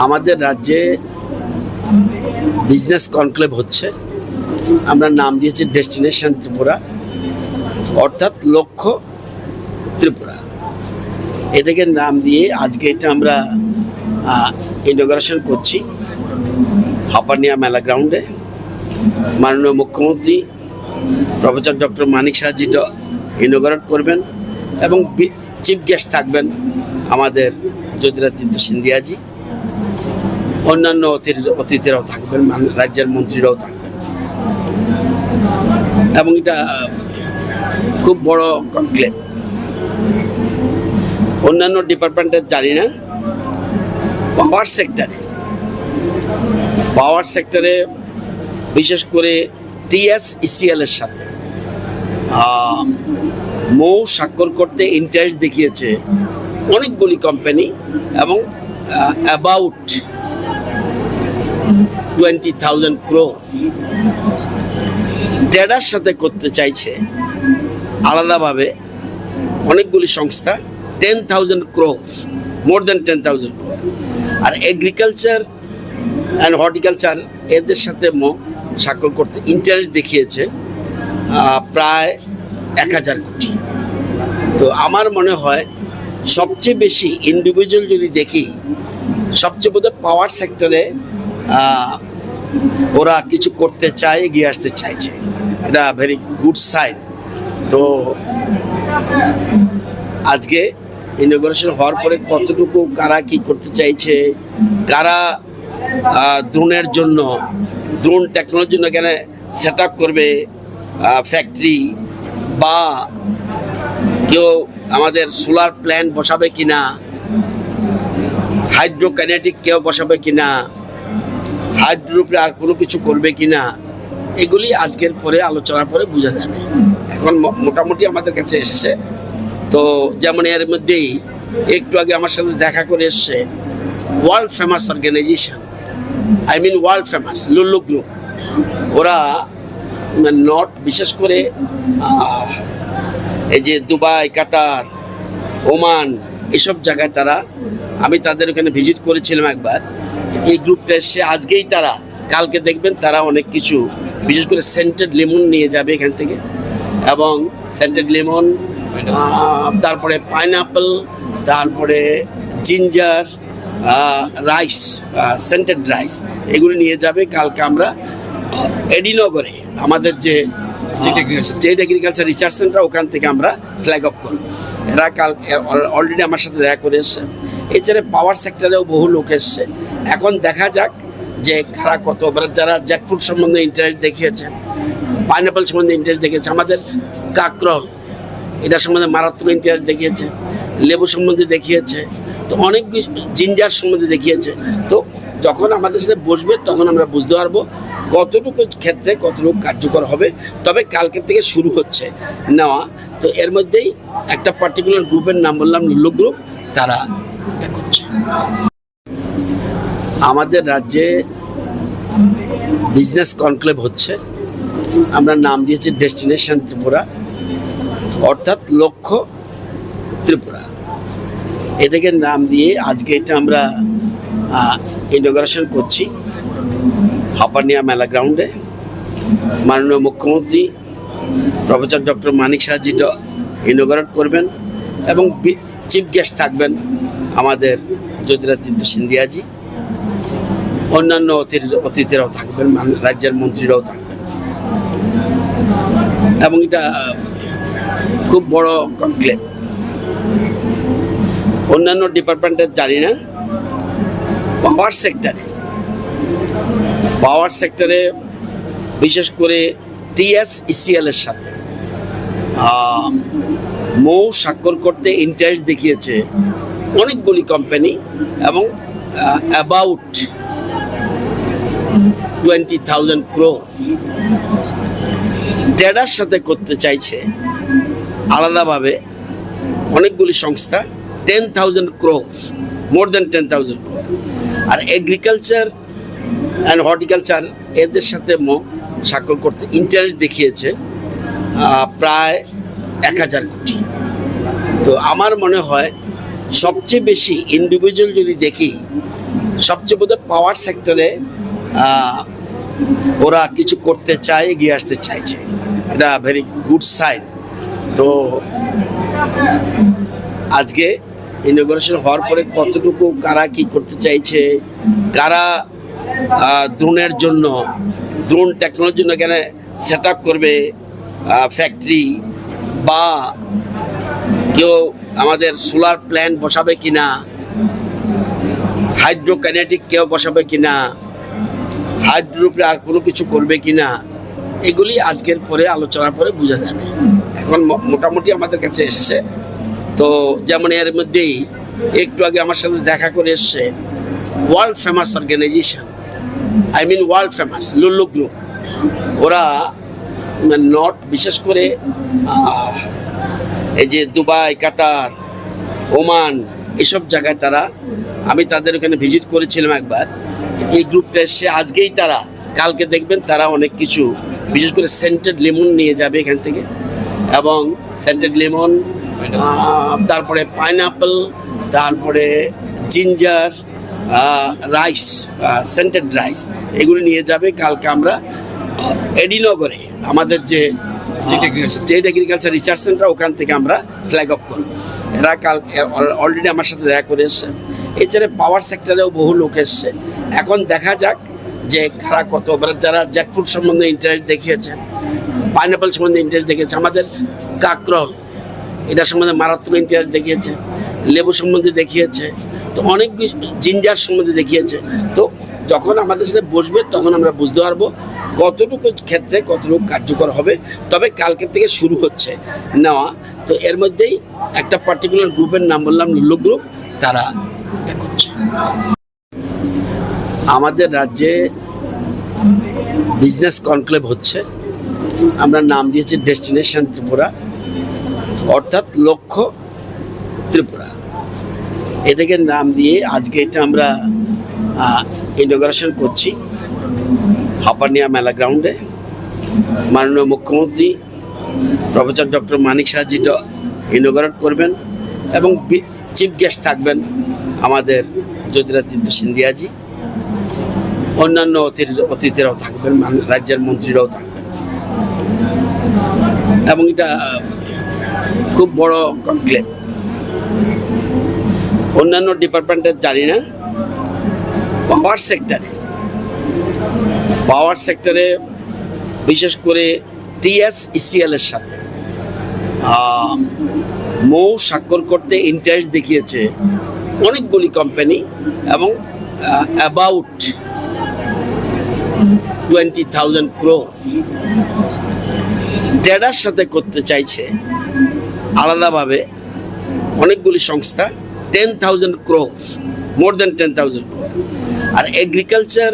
আমাদের রাজ্যে business conclave হচ্ছে। আমরা নাম দিয়েছি ডেস্টিনেশন ত্রিপুরা, অর্থাৎ লক্ষ্য ত্রিপুরা। এটাকে নাম দিয়ে আজকে এটা আমরা ইনঅগ্রেশন করছি হাপানিয়া মেলা গ্রাউন্ডে। মাননীয় মুখ্যমন্ত্রী প্রফেসর ডক্টর মানিক সাহাজি ইনঅগ্রেট করবেন এবং চিফ গেস্ট থাকবেন আমাদের জ্যোতিরাদিত্য সিন্ধিয়াজি। অন্যান্য অতিথিরাও থাকবেন, রাজ্যের মন্ত্রীরাও থাকবেন এবং এটা খুব বড় কনক্লেভ। অন্যান্য ডিপার্টমেন্টের জানি না, পাওয়ার সেক্টরে বিশেষ করে TSECL এর সাথে মৌ স্বাক্ষর করতে ইন্টারেস্ট দেখিয়েছে অনেকগুলি কোম্পানি এবং অ্যাবাউট 20,000 crore ট্রেডার সাথে করতে চাইছে আলাদাভাবে অনেকগুলি সংস্থা। 10,000 crore, মোর দেন 10,000 crore। আর এগ্রিকালচার অ্যান্ড হর্টিকালচার এদের সাথে স্বাক্ষর করতে ইন্টারেস্ট দেখিয়েছে প্রায় 1,000 কোটি। তো আমার মনে হয় সবচেয়ে বেশি ইন্ডিভিজুয়াল যদি দেখি, সবচেয়ে বোধহয় পাওয়ার সেক্টরে ওরা কিছু করতে চায়, এগিয়ে আসতে চাইছে। এটা ভেরি গুড সাইন। তো আজকে ইনঅগ্রেশন হওয়ার পরে কতটুকু কারা কি করতে চাইছে, কারা ড্রোনের জন্য, ড্রোন টেকনোলজির জন্য এখানে সেট আপ করবে ফ্যাক্টরি, বা কেউ আমাদের সোলার প্ল্যান্ট বসাবে কিনা, হাইড্রোকাইনেটিক কেউ বসাবে কিনা, হাইড্রোর উপরে আর কোনো কিছু করবে কিনা, এগুলি আজকের পরে আলোচনার পরে বোঝা যাবে। এখন মোটামুটি আমাদের কাছে এসেছে। তো যেমন এর মধ্যেই একটু আগে আমার সাথে দেখা করে এসছে world famous organization, world famous Lulu group. ওরা বিশেষ করে এই যে দুবাই, কাতার, ওমান, এসব জায়গায় আমি তাদের ওখানে ভিজিট করেছিলাম একবার। এই গ্রুপটা এসে আজকেই কালকে দেখবেন তারা অনেক কিছু, বিশেষ করে সেন্টেড লেমন নিয়ে যাবে এখান থেকে, এবং সেন্টেড লেমন, তারপরে পাইনঅ্যাপল, তারপরে জিঞ্জার, রাইস, সেন্টেড রাইস, এগুলো নিয়ে যাবে। কালকে আমরা এডিনগরে আমাদের যে স্টেট এগ্রিকালচার রিসার্চ সেন্টার, ওখান থেকে আমরা ফ্ল্যাগ অফ করব। এরা অলরেডি আমার সাথে দেখা করে এসছে। এছাড়া পাওয়ার সেক্টরেও বহু লোক এসছে। এখন দেখা যাক যে কারা কত, যারা জ্যাকফ্রুট সম্বন্ধে ইন্টারেস্ট দেখিয়েছে, পাইনঅ্যাপল সম্বন্ধে ইন্টারেস্ট দেখিয়েছে, আমাদের কাকরল এটা সম্বন্ধে মারাত্মক ইন্টারেস্ট দেখিয়েছে, লেবু সম্বন্ধে দেখিয়েছে, তো অনেক জিঞ্জার সম্বন্ধে দেখিয়েছে। তো যখন আমাদের সাথে বসবে তখন আমরা বুঝতে পারবো কতটুকু ক্ষেত্রে কতটুকু কার্যকর হবে। তবে কালকে থেকে শুরু হচ্ছে নেওয়া। তো এর মধ্যেই একটা পার্টিকুলার গ্রুপের নাম বললাম, লুল্লু গ্রুপ, তারা এটা করছে। আমাদের রাজ্যে বিজনেস কনক্লেভ হচ্ছে। আমরা নাম দিয়েছি ডেস্টিনেশন ত্রিপুরা, অর্থাৎ লক্ষ্য ত্রিপুরা। এটাকে নাম দিয়ে আজকে এটা আমরা ইনঅগ্রেশন করছি হাপানিয়া মেলা গ্রাউন্ডে। মাননীয় মুখ্যমন্ত্রী প্রফেসর ডক্টর মানিক সাহাজি ইনঅগ্রেট করবেন এবং চিফ গেস্ট থাকবেন আমাদের জ্যোতিরাদিত্য সিন্ধিয়াজি। অন্যান্য অতিথিরাও থাকবেন, রাজ্যের মন্ত্রীরাও থাকবেন এবং এটা খুব বড় কনক্লেভ। অন্যান্য ডিপার্টমেন্টের জানি না, পাওয়ার সেক্টরে বিশেষ করে TSECL এর সাথে মৌ স্বাক্ষর করতে ইন্টারেস্ট দেখিয়েছে অনেকগুলি কোম্পানি এবং অ্যাবাউট 20,000 crore ট্রেডার সাথে করতে চাইছে আলাদাভাবে অনেকগুলি সংস্থা। 10,000 crore, মোর দেন 10,000 crore। আর এগ্রিকালচার অ্যান্ড হর্টিকালচার এদের সাথে স্বাক্ষর করতে ইন্টারেস্ট দেখিয়েছে প্রায় 1,000 কোটি। তো আমার মনে হয় সবচেয়ে বেশি ইন্ডিভিজুয়াল যদি দেখি, সবচেয়ে বোধহয় পাওয়ার সেক্টরে ওরা কিছু করতে চায়, এগিয়ে আসতে চাইছে, এটা ভেরি গুড সাইন। তো আজকে ইনঅগ্রেশন হওয়ার পরে কতটুকু কারা কি করতে চাইছে, কারা ড্রোনের জন্য, ড্রোন টেকনোলজির জন্য এখানে সেট আপ করবে ফ্যাক্টরি, বা কেউ আমাদের সোলার প্ল্যান্ট বসাবে কিনা, হাইড্রোকাইনেটিক কেউ বসাবে কিনা, হাইড্রোপে আর কোনো কিছু করবে কিনা, এগুলি আজকের পরে আলোচনার পরে বোঝা যাবে। এখন মোটামুটি আমাদের কাছে এসেছে। তো যেমন এর মধ্যেই একটু আগে আমার সাথে দেখা করে এসছে world famous organization, world famous Lulu group. ওরা বিশেষ করে এই যে দুবাই, কাতার, ওমান, এসব জায়গায় তারা, আমি তাদের ওখানে ভিজিট করেছিলাম একবার। এই গ্রুপটা এসে আজকেই তারা, কালকে দেখবেন তারা অনেক কিছু, বিশেষ করে সেন্টেড লেমন নিয়ে যাবে এখান থেকে, এবং সেন্টেড লেমন, তারপরে পাইনাপল, তারপরে জিঞ্জার, রাইস, সেন্টেড রাইস, এগুলো নিয়ে যাবে। কালকে আমরা এডিনগরে আমাদের যে স্টেট এগ্রিকালচার রিসার্চ সেন্টার, ওখান থেকে আমরা ফ্ল্যাগ অফ করবো। এরা অলরেডি আমার সাথে দেখা করে এসছে। এছাড়া পাওয়ার সেক্টরেও বহু লোক এসছে। এখন দেখা যাক যে কারা কত, যারা জ্যাকফ্রুট সম্বন্ধে ইন্টারেস্ট দেখিয়েছে, পাইনাপল সম্বন্ধে ইন্টারেস্ট দেখিয়েছে, আমাদের কাকরল এটা সম্বন্ধে মারাত্মক ইন্টারেস্ট দেখিয়েছে, লেবু সম্বন্ধে দেখিয়েছে, তো অনেক জিঞ্জার সম্বন্ধে দেখিয়েছে। তো যখন আমাদের সাথে বসবে তখন আমরা বুঝতে পারবো কতটুকু ক্ষেত্রে কতটুকু কার্যকর হবে। তবে কালকে থেকে শুরু হচ্ছে নেওয়া। তো এর মধ্যেই একটা পার্টিকুলার গ্রুপের নাম বললাম, লুল্লু গ্রুপ, তারা এটা করছে। আমাদের রাজ্যে বিজনেস কনক্লেভ হচ্ছে, আমরা নাম দিয়েছি ডেস্টিনেশন ত্রিপুরা, অর্থাৎ লক্ষ্য ত্রিপুরা। এটাকে নাম দিয়ে আজকে এটা আমরা ইনঅগ্রেশন করছি হাপানিয়া মেলা গ্রাউন্ডে। মাননীয় মুখ্যমন্ত্রী প্রফেসর ডক্টর মানিক সাহাজি ইনঅগ্রেট করবেন, এবং চিফ গেস্ট থাকবেন আমাদের জ্যোতিরাদিত্য সিন্ধিয়াজি, অন্যান্য অতিথিরাও থাকবেন, রাজ্যের মন্ত্রীরাও থাকবেন, এবং এটা খুব বড় কনক্লেভ। অন্যান্য ডিপার্টমেন্টের জানি না, পাওয়ার সেক্টরে বিশেষ করে TSECL এর সাথে মৌ স্বাক্ষর করতে ইন্টারেস্ট দেখিয়েছে অনেকগুলি কোম্পানি, এবং অ্যাবাউট 20,000 crore ট্রেডার সাথে করতে চাইছে আলাদাভাবে অনেকগুলি সংস্থা, 10,000 crore, মোর দেন 10,000 crore। আর এগ্রিকালচার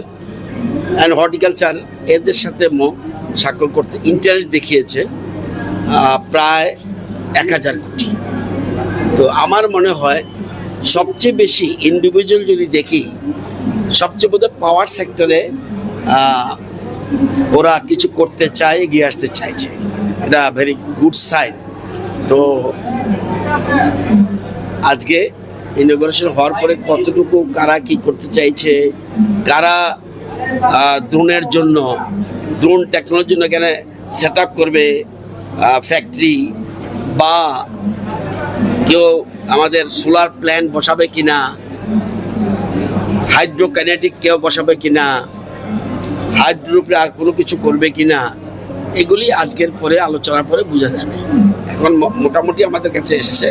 অ্যান্ড হর্টিকালচার এদের সাথে স্বাক্ষর করতে ইন্টারেস্ট দেখিয়েছে প্রায় 1,000 কোটি। তো আমার মনে হয় সবচেয়ে বেশি ইন্ডিভিজুয়াল যদি দেখি, সবচেয়ে বোধহয় পাওয়ার সেক্টরে ওরা কিছু করতে চায়, এগিয়ে আসতে চাইছে, এটা ভেরি গুড সাইন। তো আজকে ইনঅগ্রেশন হওয়ার পরে কতটুকু কারা কি করতে চাইছে, কারা ড্রোনের জন্য, ড্রোন টেকনোলজির জন্য এখানে সেট আপ করবে ফ্যাক্টরি, বা কেউ আমাদের সোলার প্ল্যান্ট বসাবে কিনা, হাইড্রোকাইনেটিক কেউ বসাবে কিনা, হাইড্রোপে আর কোনো কিছু করবে কিনা, এগুলি আজকের পরে আলোচনার পরে বোঝা যাবে। এখন মোটামুটি আমাদের কাছে এসেছে।